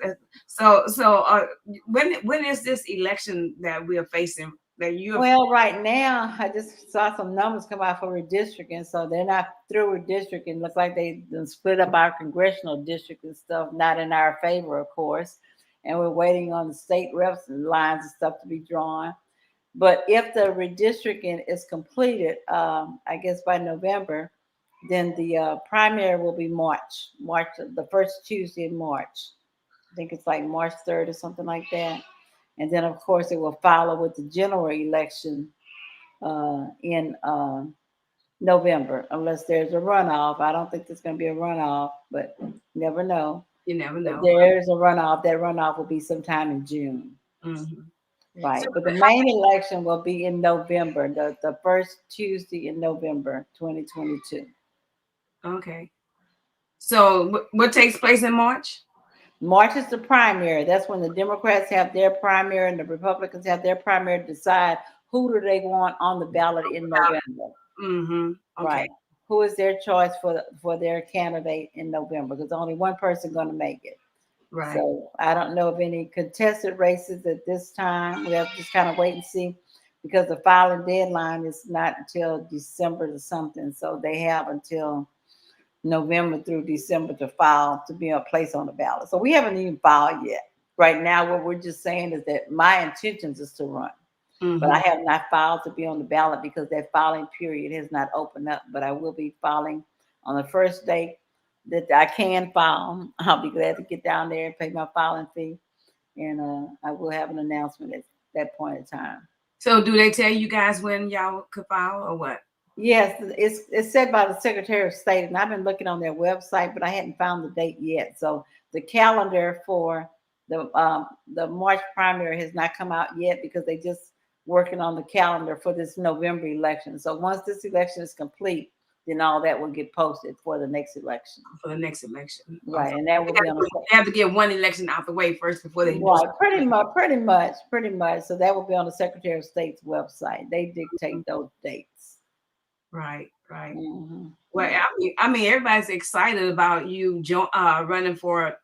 So when is this election that we are facing? that you have? Well, right now, I just saw some numbers come out for redistricting, so they're not through redistricting. Looks like they done split up our congressional district and stuff, not in our favor, of course. And we're waiting on the state reps and lines and stuff to be drawn. But if the redistricting is completed, I guess by November, then the primary will be March, the first Tuesday in March. I think it's like March 3rd or something like that. And then, of course, it will follow with the general election in November, unless there's a runoff. I don't think there's going to be a runoff, but never know. You never If know. there's a runoff, that runoff will be sometime in June. Hmm. Right. So But the main election will be in November, the first Tuesday in November 2022. okay. So what takes place in March? March is the primary. That's when the Democrats have their primary and the Republicans have their primary to decide who do they want on the ballot in November. Mm-hmm. Okay. Right. Who is their choice for their candidate in November? Because only one person going to make it. Right. So I don't know of any contested races at this time. We have to just kind of wait and see because the filing deadline is not until December or something. So they have until November through December to file to be a place on the ballot. So we haven't even filed yet. Right now, what we're just saying is that my intentions is to run, but I Mm-hmm. have not filed to be on the ballot because that filing period has not opened up. But I will be filing on the first day that I can file. I'll be glad to get down there and pay my filing fee, and I will have an announcement at that point in time. So do they tell you guys when y'all could file or what? Yes, it's said by the Secretary of State, and I've been looking on their website, but I hadn't found the date yet. So the calendar for the March primary has not come out yet because they just working on the calendar for this November election. So once this election is complete, then all that will get posted for the next election. For the next election. Okay. Right, and that will be on the They have to get one election out the way first before they do right, something. pretty much. So that will be on the Secretary of State's website. They dictate those dates. Right, right. Well, Yeah. I mean, everybody's excited about you running for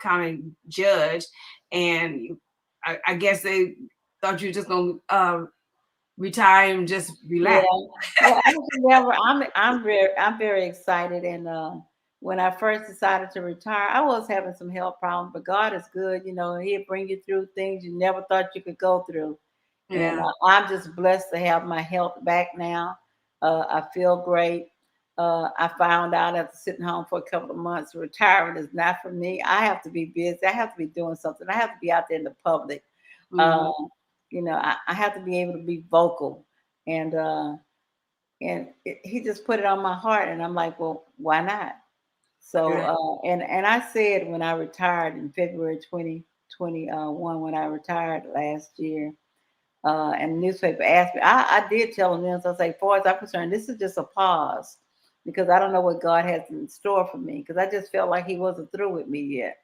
county judge, and I guess they thought you were just gonna retire and just Yeah. relax. Well, actually, Deborah, I'm very excited. And when I first decided to retire, I was having some health problems, but God is good. You know, He'll bring you through things you never thought you could go through. And Yeah. I'm just blessed to have my health back now. I feel great. I found out after sitting home for a couple of months, retiring is not for me. I have to be busy. I have to be doing something. I have to be out there in the public. Hmm. Uh, I have to be able to be vocal. And he just put it on my heart, and I'm like, well, why not? So Good. and I said when I retired in February 2021, when I retired last year, and the newspaper asked me, I did tell them this. I say, far as I'm concerned, this is just a pause because I don't know what God has in store for me because I just felt like He wasn't through with me yet.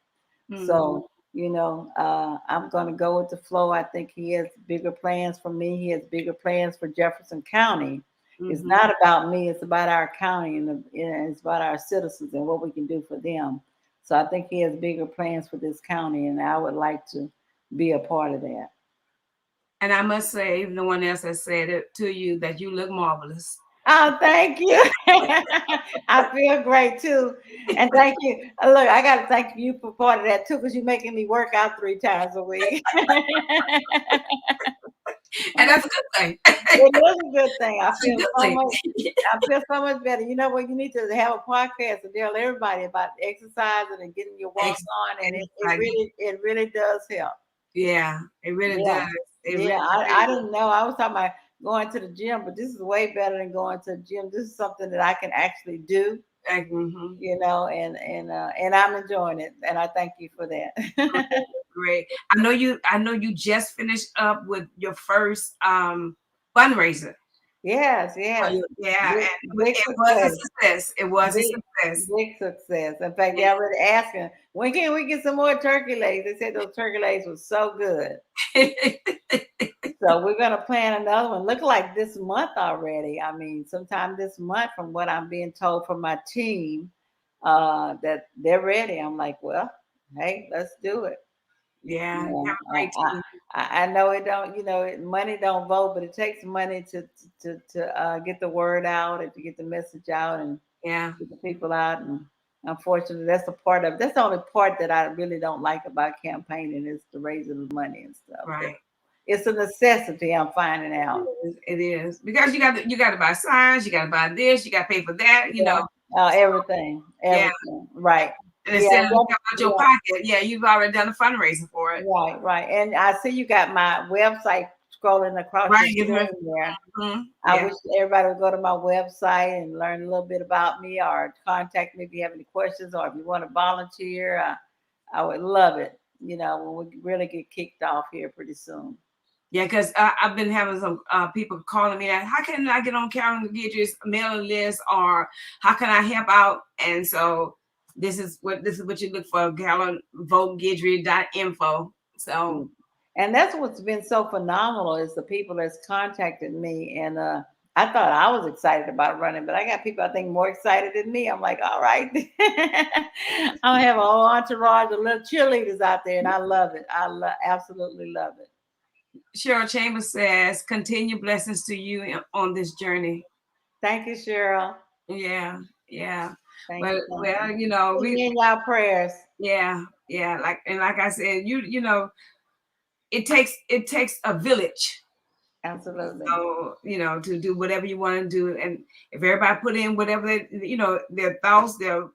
Hmm. So, I'm going to go with the flow. I think He has bigger plans for me. He has bigger plans for Jefferson County. It's Hmm. not about me, it's about our county and it's about our citizens and what we can do for them. So I think He has bigger plans for this county, and I would like to be a part of that. And I must say, no one else has said it to you that you look marvelous. Oh, thank you. I feel great too. And thank you. Look, I got to thank you for part of that too, because you're making me work out 3 times a week. And that's a good thing. It is a good thing. I That's a feel good so thing. much. I feel so much better. You know what? You need to have a podcast and tell everybody about exercising and getting your walk Ex- on, and like, it really does help. yeah, it really Yeah, does. It yeah. really, I really does. didn't know. I was talking about going to the gym, but this is way better than going to the gym. This is something that I can actually do, Like, mhm. and I'm enjoying it, and I thank you for that. Great, great. I know you just finished up with your first fundraiser. Yes, yes. Yeah, Big, and big it was a success. success. It was a Big, success. big success. In fact, they already asking, when can we get some more turkey legs? They said those turkey legs were so good. So we're gonna plan another one. Look like this month already. I mean, sometime this month, from what I'm being told from my team, that they're ready. I'm like, well, hey, let's do it. Yeah, you Yeah, have a great team. I know it don't, money don't vote, but it takes money to get the word out and to get the message out and Yeah, get the people out. And unfortunately, that's the only part that I really don't like about campaigning is the raising of money and stuff. But right. it's a necessity. I'm finding out. It is because you got to buy signs, you got to buy this, you got to pay for that. You Yeah, know, everything, yeah. everything. Right. And Yeah, instead of coming out your pocket, yeah, you've already done a fundraiser for it. right, right. And I see you got my website scrolling across your Right. Give me. screen there. I Yeah. wish everybody would go to my website and learn a little bit about me or contact me if you have any questions or if you want to volunteer. I would love it, when we really get kicked off here pretty soon. Yeah, because I've been having some people calling me that how can I get on calendar get your mailing list or how can I help out? And so this is what you look for, info. So Mm. And that's what's been so phenomenal is the people that's contacted me. And I thought I was excited about running, but I got people I think more excited than me. I'm like, all right. I have a whole entourage of little cheerleaders out there, and I love it. Absolutely love it. Cheryl Chambers says, continue blessings to you on this journey. Thank you, Cheryl. Yeah, yeah. Thank But you. Thank well, you. you know, Keep me in y'all prayers. yeah, like I said, you know, it takes a village. Absolutely. So, you know, to do whatever you want to do. And if everybody put in whatever they, you know, their thoughts, their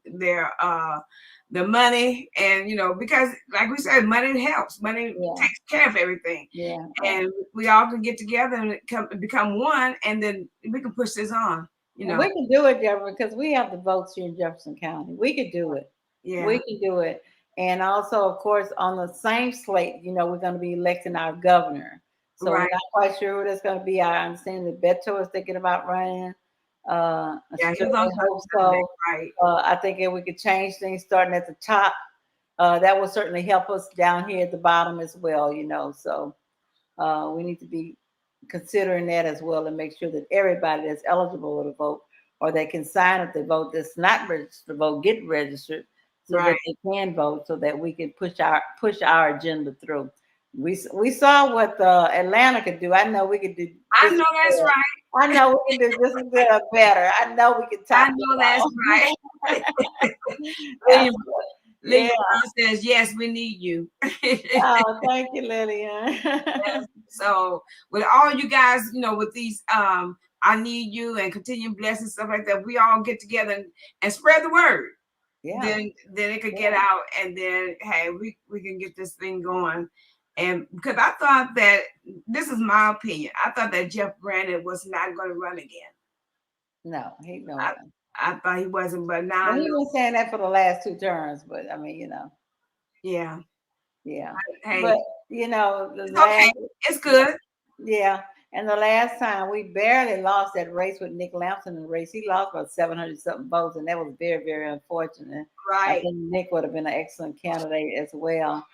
money, and you know, because like we said, money helps. Money Yeah. takes care of everything. Yeah. And we all can get together and become one, and then we can push this on, you And know. we can do it, Deborah, because we have the votes here in Jefferson County. We could do it. We Yeah. can do it. And also, of course, on the same slate, we're going to be electing our governor. So we're Right. not quite sure who that's going to be. I understand that Beto is thinking about running. I Yeah, he was on certainly hope so. right. I think if we could change things starting at the top, that will certainly help us down here at the bottom as well, So we need to be considering that as well and make sure that everybody that's eligible to vote or they can sign up to vote that's not registered to vote get registered so that Right. they can vote so that we can push our agenda through. We saw what Atlanta could do. I know we could do I just know as that's good. right. I know we can do just as good or better. I know we can I top them know that's all. right. Lillian, Absolutely. Lillian Yeah. Brown says, yes, we need you. Oh, thank you, Lillian. So with all you guys, you know, with these I need you and continue blessings, stuff like that, we all get together and spread the word. Yeah. Then it could Yeah. get out and then hey, we can get this thing going. And because I thought that this is my opinion, I thought that Jeff Brandon was not going to run again. No, he I, no. I thought he wasn't, but now Well, I he's know. been saying that for the last two terms, but I mean, Yeah. yeah. But Hey, the it's okay. last, It's good. yeah, and the last time we barely lost that race with Nick Lampson in the race. He lost about 700 something votes, and that was very, very unfortunate. I Right. think Nick would have been an excellent candidate as well.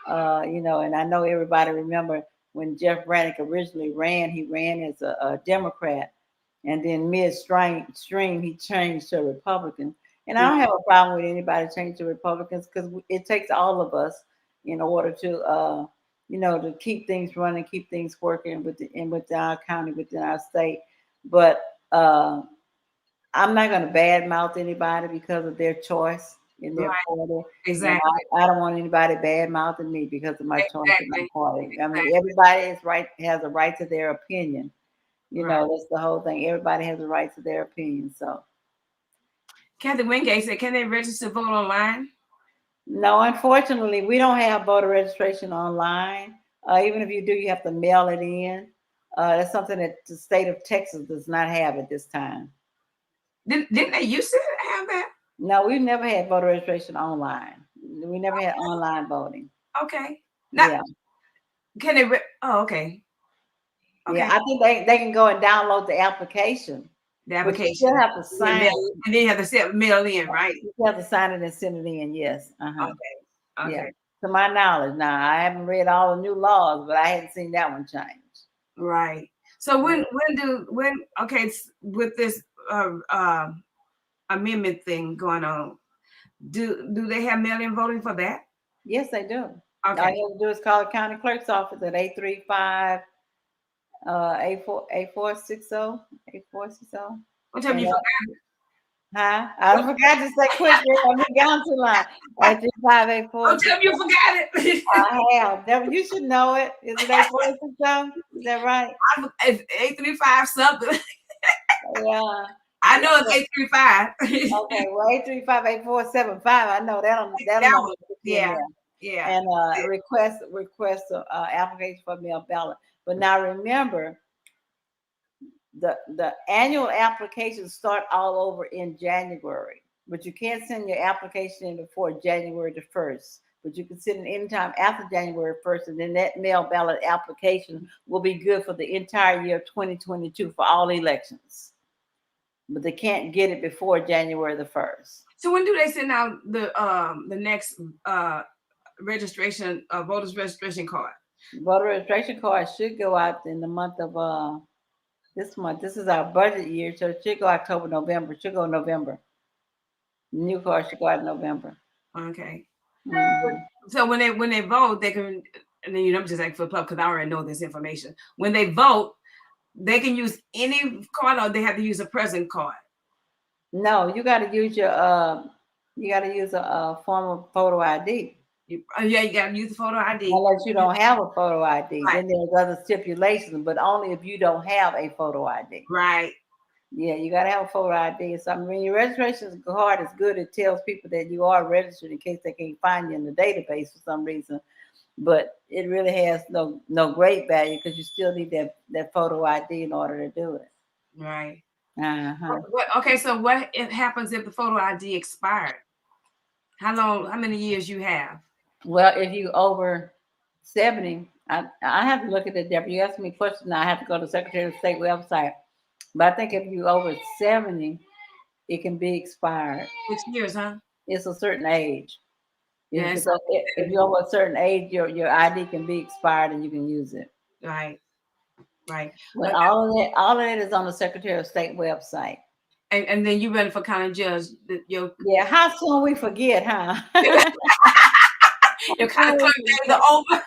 And I know everybody remember when Jeff Brannick originally ran, he ran as a Democrat, and then midstream he changed to a Republican. And I don't have a problem with anybody changing to Republicans because it takes all of us in order to keep things running, keep things working within our county, within our state. But I'm not going to badmouth anybody because of their choice in their Right. party. And Exactly. I don't want anybody bad mouthing me because of my choice in my Exactly. party. I mean, Exactly. everybody has a right to their opinion. Right. That's the whole thing. Everybody has a right to their opinion. So, Kathy Wingate said, can they register to vote online? no, unfortunately, we don't have voter registration online. Even if you do, you have to mail it in. That's something that the state of Texas does not have at this time. Didn't they used to have that? No, we've never had voter registration online. We never had online voting. Okay. Not Yeah. can they? Oh, okay. Yeah, Okay. I think they can go and download the application, The but you still application. have to sign it. And then you have to mail in, right? You still have to sign it and send it in. Yes. Uh-huh. Okay. Yeah. Okay. To my knowledge, now I haven't read all the new laws, but I hadn't seen that one change. Right. So Yeah. okay, with this amendment thing going on, do they have mail-in voting for that? Yes, they do. All Okay. you have to do is call the county clerk's office at 835 8460 8460. What time And you forgot? huh? I forgot to say quickly. I've been gone too long. 835 What time you forgot it? I have. You should know it. Is it 8460? Is that right? It's 835 something. Yeah. I know it's 835. Okay, well, 835 8475. I know that'll That number one. put you in Yeah. there. Yeah. And request application for mail ballot. But now remember, the annual applications start all over in January, but you can't send your application in before January the 1st. But you can send it anytime after January 1st, and then that mail ballot application will be good for the entire year of 2022 for all elections. But they can't get it before January the 1st. So when do they send out the next registration voters registration card? Voter registration card should go out in the month of this month. This is our budget year, so it should go October, November. It should go November. The new card should go out in November. Okay. Mhm. So when they vote, they can, and then I'm just like for plug because I already know this information. When they vote, they can use any card or they have to use a present card. No, you got to use a form of photo ID. Yeah, you got to use the photo ID. Unless you don't have a photo ID, Right. then there's other stipulations, but only if you don't have a photo ID. Right. Yeah, you got to have a photo ID. So I mean, your registration card is good. It tells people that you are registered in case they can't find you in the database for some reason. But it really has no great value because you still need that photo ID in order to do it. Right. Uh-huh. Okay, so what happens if the photo ID expired? How many years you have? Well, if you over 70, I have to look at it, Deborah. You asked me a question, I have to go to the Secretary of State website. But I think if you over 70, it can be expired. 6 years, huh? It's a certain age. Yes. If you're over a certain age, your ID can be expired and you can use it. Right. Right. But all of that is on the Secretary of State website. And then you running for county judge. Yeah, how soon we forget, huh? Your county clerk days are over.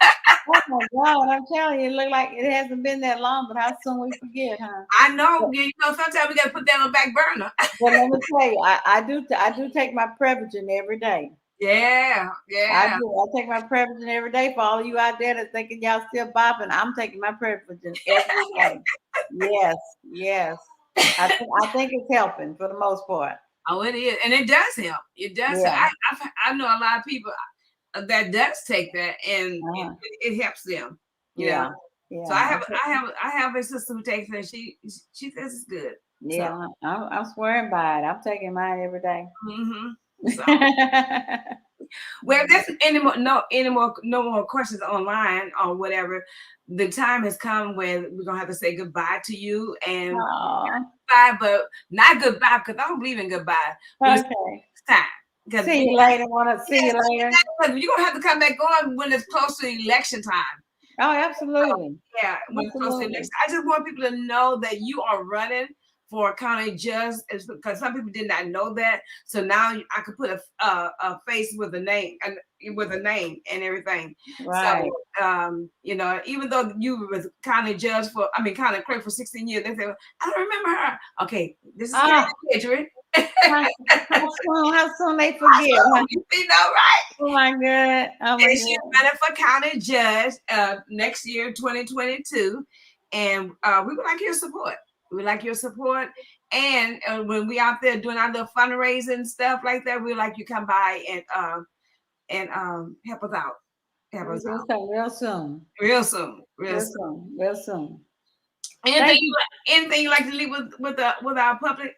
Oh my God, I'm telling you, it look like it hasn't been that long, but how soon we forget, huh? I know. You know, sometimes we got to put that on the back burner. But let me tell you, I do take my Prevagen every day. Yeah, I yeah. do. I take my Prevagen every day. For all of you out there that thinking y'all still bopping, I'm taking my Prevagen every day. Yes, yes. I think it's helping for the most part. Oh, it is, and it does help. It does. Yeah. I know a lot of people that does take that, and it helps them. Yeah. Know? Yeah. So I have a sister who takes it. She says it's good. Yeah, so. I'm swearing by it. I'm taking mine every day. Mm-hmm. So. Well, if there's no more questions online or whatever, the time has come when we're gonna have to say goodbye to you and goodbye, but not goodbye because I don't believe in goodbye. Okay. It's time. See you later. Want to see you later? You're gonna have to come back on when it's close to election time. Oh, absolutely. So, yeah, when it's close to election. I just want people to know that you are running for a county judge, because some people did not know that. So now I could put a face with a name and everything. Right. So you know, even though you was county clerk for 16 years, they say, well, I don't remember her. Okay, this is Kedrick. How soon they forget? You know, right? Oh my God. Oh my and she's running for county judge next year, 2022. And we would like your support. We like your support. And when we out there doing our little fundraising stuff like that, we like you come by and help us out. Help us out. Real soon. Real soon. Real soon. Real soon. Anything you like to leave with our public?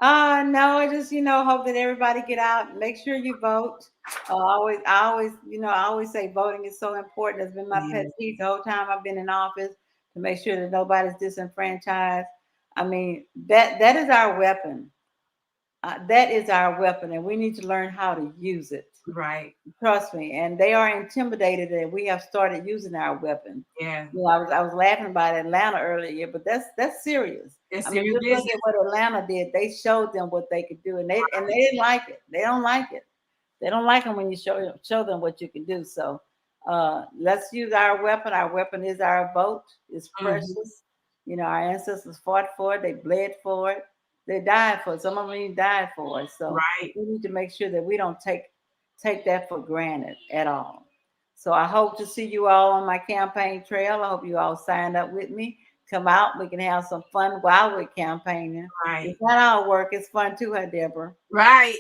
No, I just hope that everybody get out. Make sure you vote. I always say voting is so important. It's been my pet peeve the whole time I've been in office, to make sure that nobody's disenfranchised. I mean, that is our weapon. That is our weapon, and we need to learn how to use it. Right. Trust me. And they are intimidated that we have started using our weapon. Yeah. I was laughing about Atlanta earlier, but that's serious. It's serious business. Look at what Atlanta did. They showed them what they could do, and they didn't like it. They don't like it. They don't like them when you show them what you can do. So let's use our weapon. Our weapon is our vote. It's Mhm. precious. You know, our ancestors fought for it. They bled for it. They died for it. Some of them even died for it. So Right. we need to make sure that we don't take that for granted at all. So I hope to see you all on my campaign trail. I hope you all signed up with me. Come out. We can have some fun while we're campaigning. Right. It's not all work. It's fun too, huh, Deborah? Right.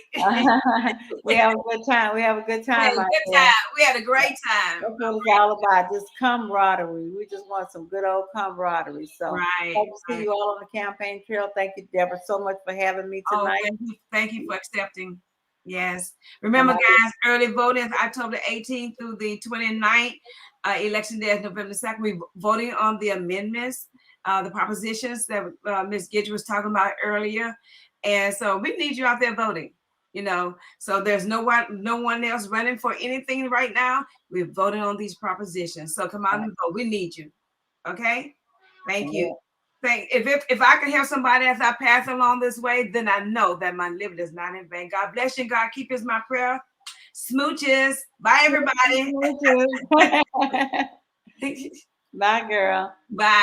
We have a good time. We have a good We had time a out good there. time. We had a great time. That's what it's all about. Just camaraderie. We just want some good old camaraderie. So Right. hope to see Right. you all on the campaign trail. Thank you, Deborah, so much for having me Oh, tonight. thank you for accepting. Yes. And Remember, I will guys, early voting is October 18th through the 29th. Election day is November 2nd. We're voting on the amendments, the propositions that Ms. Gidge was talking about earlier. And so we need you out there voting. You know, so there's no one else running for anything right now. We're voting on these propositions. So come out and vote. We need you. Okay. Thank you. If I can help somebody as I pass along this way, then I know that my living is not in vain. God bless you. And God keep is my prayer. Smooches. Bye, everybody. Bye, girl. Bye.